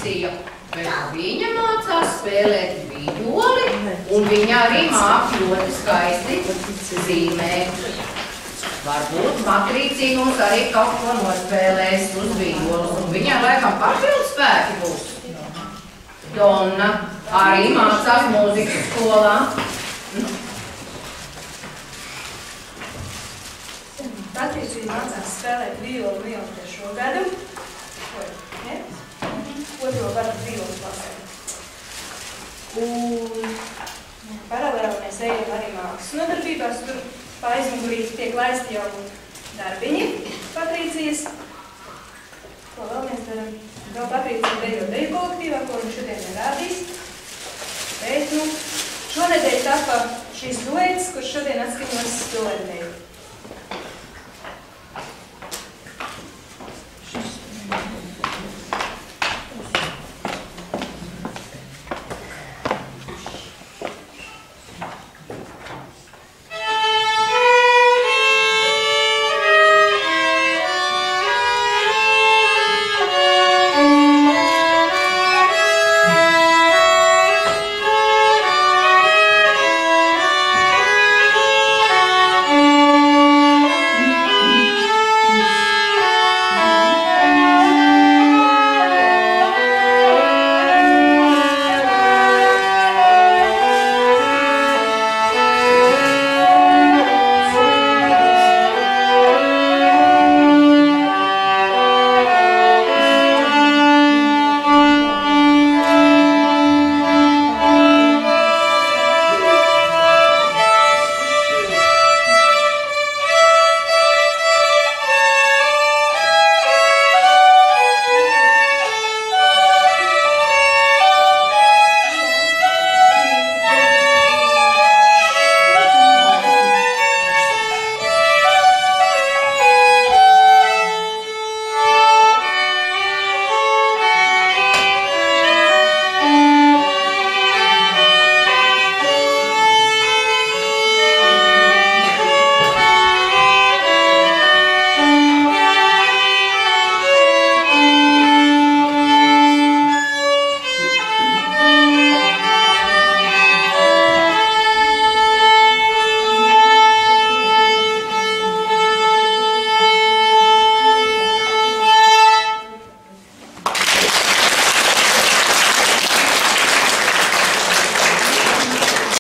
Patricija, bet viņa mācās spēlēt vijoli, un viņa arī māk ļoti skaisti zīmēt. Varbūt Patricija mums arī kaut ko nospēlēs uz vijoles, un viņai laikam papildspēki būs. Donna arī mācās mūzikas skolā. Patricija mācās spēlēt vijoli jau trešo gadu. Otro gadu vijoles klasē. Un paralēli mēs ejam arī mākslas nodarbībās. Tur pa aizmugurī tiek laisti jau darbiņi Patricijas. Ko vēl mēs darām? Vēl Patricija dejo deju kolektīvā, ko viņš šodien nerādīs. Bet, šonedēļ tapa šīs duets, kurš šodien atskaņos duetu deju.